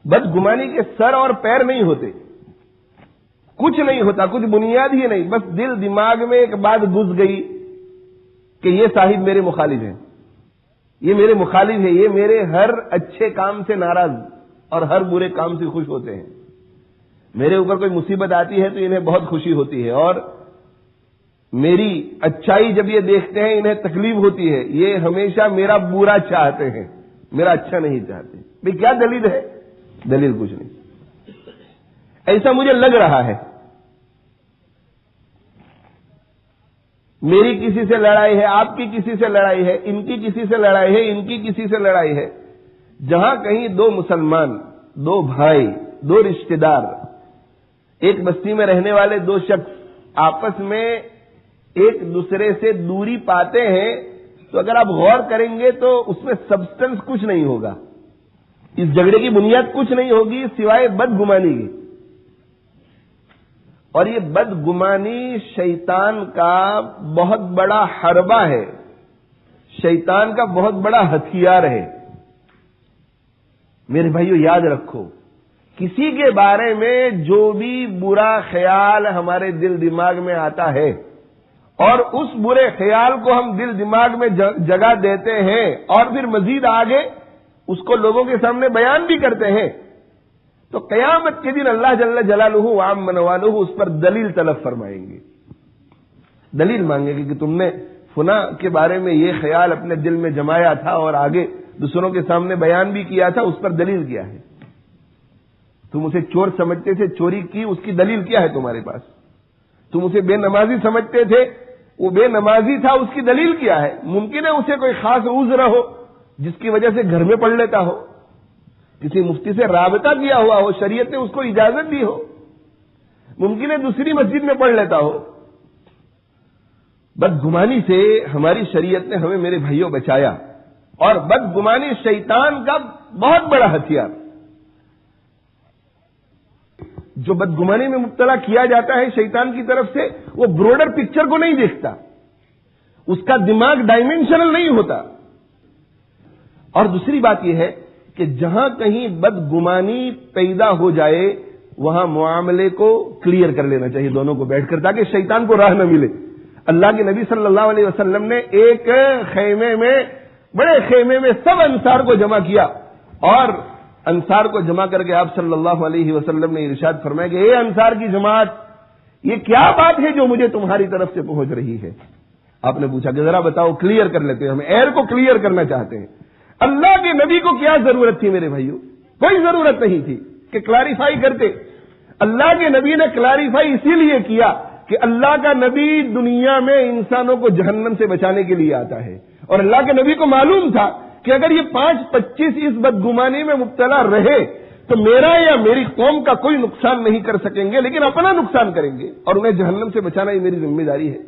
بدگمانی کے سر اور پیر نہیں ہوتے، کچھ نہیں ہوتا، کچھ بنیاد ہی نہیں، بس دل دماغ میں ایک بات گھس گئی کہ یہ صاحب میرے مخالف ہیں، یہ میرے مخالف ہے، یہ میرے ہر اچھے کام سے ناراض اور ہر برے کام سے خوش ہوتے ہیں، میرے اوپر کوئی مصیبت آتی ہے تو انہیں بہت خوشی ہوتی ہے، اور میری اچھائی جب یہ دیکھتے ہیں انہیں تکلیف ہوتی ہے، یہ ہمیشہ میرا برا چاہتے ہیں، میرا اچھا نہیں چاہتے۔ بھئی کیا دلیل ہے؟ دلیل کچھ نہیں، ایسا مجھے لگ رہا ہے۔ میری کسی سے لڑائی ہے، آپ کی کسی سے لڑائی ہے، ان کی کسی سے لڑائی ہے، ان کی کسی سے لڑائی ہے، جہاں کہیں دو مسلمان، دو بھائی، دو رشتہ دار، ایک بستی میں رہنے والے دو شخص آپس میں ایک دوسرے سے دوری پاتے ہیں تو اگر آپ غور کریں گے تو اس میں سبسٹنس کچھ نہیں ہوگا، اس جھگڑے کی بنیاد کچھ نہیں ہوگی سوائے بدگمانی کی، اور یہ بدگمانی شیطان کا بہت بڑا حربہ ہے، شیطان کا بہت بڑا ہتھیار ہے۔ میرے بھائیو یاد رکھو، کسی کے بارے میں جو بھی برا خیال ہمارے دل دماغ میں آتا ہے اور اس برے خیال کو ہم دل دماغ میں جگہ دیتے ہیں اور پھر مزید آگے اس کو لوگوں کے سامنے بیان بھی کرتے ہیں، تو قیامت کے دن اللہ جل جلالہ وعم نوالہ اس پر دلیل طلب فرمائیں گے، دلیل مانگیں گے کہ تم نے فلاں کے بارے میں یہ خیال اپنے دل میں جمایا تھا اور آگے دوسروں کے سامنے بیان بھی کیا تھا، اس پر دلیل کیا ہے؟ تم اسے چور سمجھتے تھے، چوری کی، اس کی دلیل کیا ہے تمہارے پاس؟ تم اسے بے نمازی سمجھتے تھے، وہ بے نمازی تھا، اس کی دلیل کیا ہے؟ ممکن ہے اسے کوئی خاص عذر ہو جس کی وجہ سے گھر میں پڑھ لیتا ہو، کسی مفتی سے رابطہ کیا ہوا ہو، شریعت نے اس کو اجازت دی ہو، ممکن ہے دوسری مسجد میں پڑھ لیتا ہو۔ بدگمانی سے ہماری شریعت نے ہمیں میرے بھائیوں بچایا، اور بدگمانی شیطان کا بہت بڑا ہتھیار۔ جو بدگمانی میں مبتلا کیا جاتا ہے شیطان کی طرف سے، وہ بروڈر پکچر کو نہیں دیکھتا، اس کا دماغ ڈائمینشنل نہیں ہوتا۔ اور دوسری بات یہ ہے کہ جہاں کہیں بدگمانی پیدا ہو جائے وہاں معاملے کو کلیئر کر لینا چاہیے دونوں کو بیٹھ کر، تاکہ شیطان کو راہ نہ ملے۔ اللہ کے نبی صلی اللہ علیہ وسلم نے ایک خیمے میں، بڑے خیمے میں سب انصار کو جمع کیا، اور انصار کو جمع کر کے آپ صلی اللہ علیہ وسلم نے ارشاد فرمایا کہ اے انصار کی جماعت، یہ کیا بات ہے جو مجھے تمہاری طرف سے پہنچ رہی ہے؟ آپ نے پوچھا کہ ذرا بتاؤ، کلیئر کر لیتے ہیں، ہم ایئر کو کلیئر کرنا چاہتے ہیں۔ اللہ کے نبی کو کیا ضرورت تھی میرے بھائیو؟ کوئی ضرورت نہیں تھی کہ کلیریفائی کرتے۔ اللہ کے نبی نے کلیریفائی اسی لیے کیا کہ اللہ کا نبی دنیا میں انسانوں کو جہنم سے بچانے کے لیے آتا ہے، اور اللہ کے نبی کو معلوم تھا کہ اگر یہ 5-25 اس بدگمانی میں مبتلا رہے تو میرا یا میری قوم کا کوئی نقصان نہیں کر سکیں گے، لیکن اپنا نقصان کریں گے، اور انہیں جہنم سے بچانا یہ میری ذمہ داری ہے۔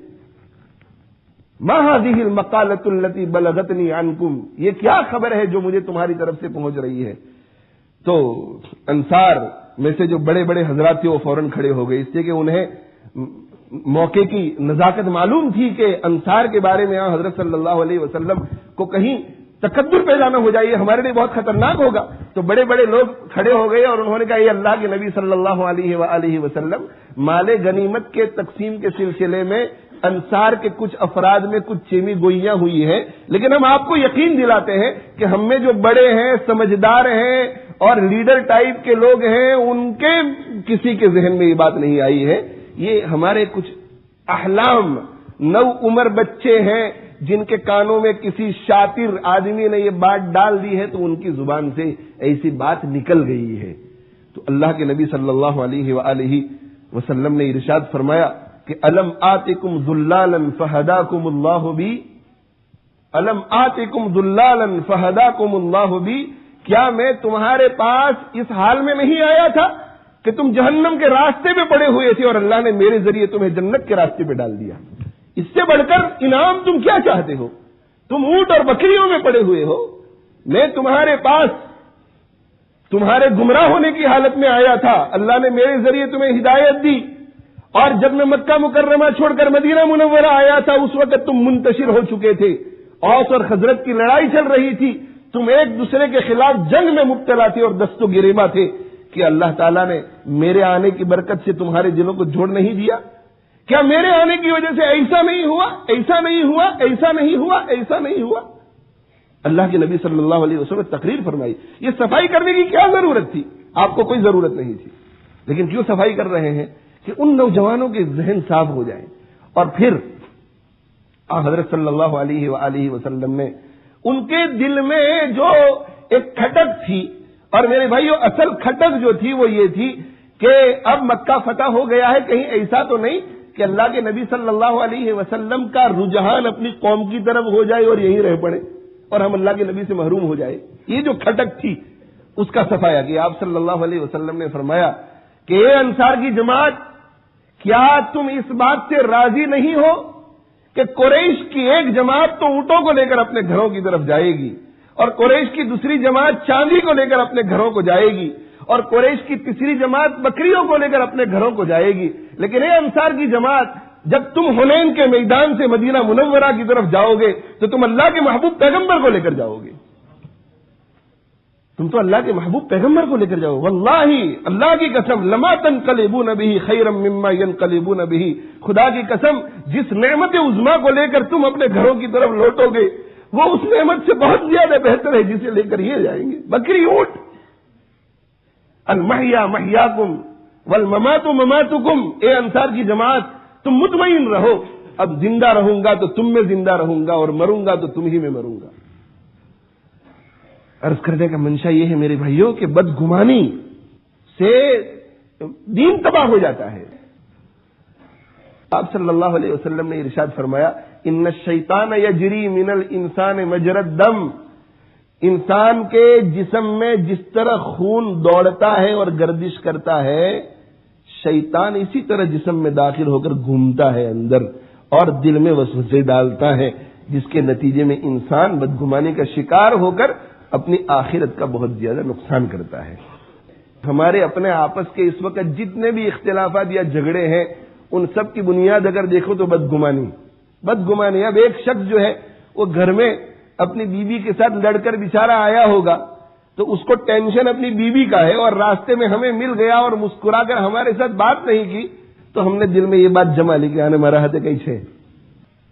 ما هذه المقالة التي بلغتني عنكم، یہ کیا خبر ہے جو مجھے تمہاری طرف سے پہنچ رہی ہے؟ تو انصار میں سے جو بڑے بڑے حضرات تھے وہ فوراً کھڑے ہو گئے، اس لیے کہ انہیں موقع کی نزاکت معلوم تھی کہ انصار کے بارے میں حضرت صلی اللہ علیہ وسلم کو کہیں تکبر پیدا نہ ہو جائے، ہمارے لیے بہت خطرناک ہوگا۔ تو بڑے بڑے لوگ کھڑے ہو گئے اور انہوں نے کہا اے اللہ کے نبی صلی اللہ علیہ وآلہ وسلم، مال غنیمت کے تقسیم کے سلسلے میں انصار کے کچھ افراد میں کچھ چیمی گوئیاں ہوئی ہیں، لیکن ہم آپ کو یقین دلاتے ہیں کہ ہم میں جو بڑے ہیں، سمجھدار ہیں اور لیڈر ٹائپ کے لوگ ہیں، ان کے کسی کے ذہن میں یہ بات نہیں آئی ہے، یہ ہمارے کچھ احلام، نو عمر بچے ہیں جن کے کانوں میں کسی شاطر آدمی نے یہ بات ڈال دی ہے تو ان کی زبان سے ایسی بات نکل گئی ہے۔ تو اللہ کے نبی صلی اللہ علیہ وآلہ وسلم نے ارشاد فرمایا کہ الم آتکم ذلالا فہداکم اللہ بی، الم آتکم ذلالا فہداکم اللہ بی، کیا میں تمہارے پاس اس حال میں نہیں آیا تھا کہ تم جہنم کے راستے پہ پڑے ہوئے تھے اور اللہ نے میرے ذریعے تمہیں جنت کے راستے پہ ڈال دیا؟ اس سے بڑھ کر انعام تم کیا چاہتے ہو؟ تم اونٹ اور بکریوں میں پڑے ہوئے ہو، میں تمہارے پاس تمہارے گمراہ ہونے کی حالت میں آیا تھا، اللہ نے میرے ذریعے تمہیں ہدایت دی، اور جب میں مکہ مکرمہ چھوڑ کر مدینہ منورہ آیا تھا اس وقت تم منتشر ہو چکے تھے، اوس اور خزرج کی لڑائی چل رہی تھی، تم ایک دوسرے کے خلاف جنگ میں مبتلا تھے اور دست و گریباں تھے کہ اللہ تعالیٰ نے میرے آنے کی برکت سے تمہارے دلوں کو جوڑ نہیں دیا؟ کیا میرے آنے کی وجہ سے ایسا نہیں ہوا، ایسا نہیں ہوا، ایسا نہیں ہوا، ایسا نہیں ہوا؟ اللہ کے نبی صلی اللہ علیہ وسلم نے تقریر فرمائی، یہ صفائی کرنے کی کیا ضرورت تھی؟ آپ کو کوئی ضرورت نہیں تھی، لیکن کیوں صفائی کر رہے ہیں؟ کہ ان نوجوانوں کے ذہن صاف ہو جائیں۔ اور پھر حضرت صلی اللہ علیہ وآلہ وسلم نے ان کے دل میں جو ایک کھٹک تھی، اور میرے بھائیو اصل کھٹک جو تھی وہ یہ تھی کہ اب مکہ فتح ہو گیا ہے، کہیں ایسا تو نہیں کہ اللہ کے نبی صلی اللہ علیہ وسلم کا رجحان اپنی قوم کی طرف ہو جائے اور یہیں رہ پڑے اور ہم اللہ کے نبی سے محروم ہو جائے۔ یہ جو کھٹک تھی اس کا صفایا کہ آپ صلی اللہ علیہ وسلم نے فرمایا کہ اے انصار کی جماعت، کیا تم اس بات سے راضی نہیں ہو کہ قریش کی ایک جماعت تو اونٹوں کو لے کر اپنے گھروں کی طرف جائے گی، اور قریش کی دوسری جماعت چاندی کو لے کر اپنے گھروں کو جائے گی، اور قریش کی تیسری جماعت بکریوں کو لے کر اپنے گھروں کو جائے گی، لیکن اے انصار کی جماعت، جب تم حنین کے میدان سے مدینہ منورہ کی طرف جاؤ گے تو تم اللہ کے محبوب پیغمبر کو لے کر جاؤ گے، تم تو اللہ کے محبوب پیغمبر کو لے کر جاؤ۔ واللہ، اللہ کی قسم، لما تنقلبون به خیرا مما ينقلبون به، خدا کی قسم جس نعمت عظما کو لے کر تم اپنے گھروں کی طرف لوٹو گے وہ اس نعمت سے بہت زیادہ بہتر ہے جسے لے کر یہ جائیں گے، بکری اونٹ۔ المحیا محیاکم والممات مماتکم، اے انصار کی جماعت تم مطمئن رہو، اب زندہ رہوں گا تو تم میں زندہ رہوں گا اور مروں گا تو تم ہی میں مروں گا۔ عرض کرنے کا منشا یہ ہے میرے بھائیوں کہ بدگمانی سے دین تباہ ہو جاتا ہے۔ آپ صلی اللہ علیہ وسلم نے ارشاد فرمایا، ان الشیطان یجری من الانسان مجری الدم، انسان کے جسم میں جس طرح خون دوڑتا ہے اور گردش کرتا ہے، شیطان اسی طرح جسم میں داخل ہو کر گھومتا ہے اندر اور دل میں وسوسے ڈالتا ہے، جس کے نتیجے میں انسان بدگمانی کا شکار ہو کر اپنی آخرت کا بہت زیادہ نقصان کرتا ہے۔ ہمارے اپنے آپس کے اس وقت جتنے بھی اختلافات یا جھگڑے ہیں ان سب کی بنیاد اگر دیکھو تو بدگمانی۔ اب ایک شخص جو ہے وہ گھر میں اپنی بیوی کے ساتھ لڑ کر بیچارہ آیا ہوگا تو اس کو ٹینشن اپنی بیوی کا ہے، اور راستے میں ہمیں مل گیا اور مسکرا کر ہمارے ساتھ بات نہیں کی تو ہم نے دل میں یہ بات جما لی کہ آنے مارا ہاتھ کہیں چھے،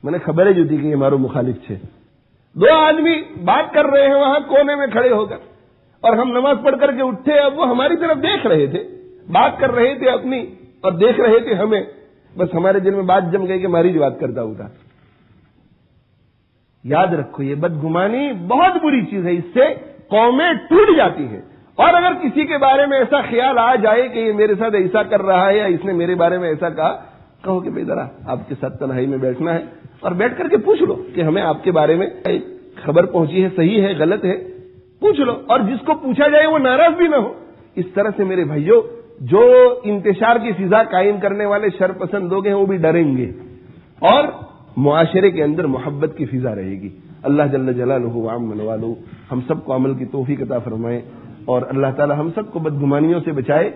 میں نے خبریں جو تھی کہ یہ ہمارو مخالف چھے۔ دو آدمی بات کر رہے ہیں وہاں کونے میں کھڑے ہو کر، اور ہم نماز پڑھ کر کے اٹھے، اب وہ ہماری طرف دیکھ رہے تھے، بات کر رہے تھے اپنی اور دیکھ رہے تھے ہمیں، بس ہمارے دل میں بات جم گئی کہ ہماری جو بات کرتا ہوتا۔ یاد رکھو یہ بدگمانی بہت بری چیز ہے، اس سے قومیں ٹوٹ جاتی ہیں۔ اور اگر کسی کے بارے میں ایسا خیال آ جائے کہ یہ میرے ساتھ ایسا کر رہا ہے یا اس نے میرے بارے میں ایسا کہا، کہو کہ بھائی ذرا آپ کے ساتھ تنہائی میں بیٹھنا ہے اور بیٹھ کر کے پوچھ لو کہ ہمیں آپ کے بارے میں خبر پہنچی ہے، صحیح ہے غلط ہے، پوچھ لو، اور جس کو پوچھا جائے وہ ناراض بھی نہ ہو۔ اس طرح سے میرے بھائیوں جو انتشار کی فضا قائم کرنے والے شر پسند لوگ ہیں وہ بھی ڈریں گے اور معاشرے کے اندر محبت کی فضا رہے گی۔ اللہ جل جلالہ وعم منوالہ ہم سب کو عمل کی توفیق عطا فرمائے اور اللہ تعالی ہم سب کو بدگمانیوں سے بچائے۔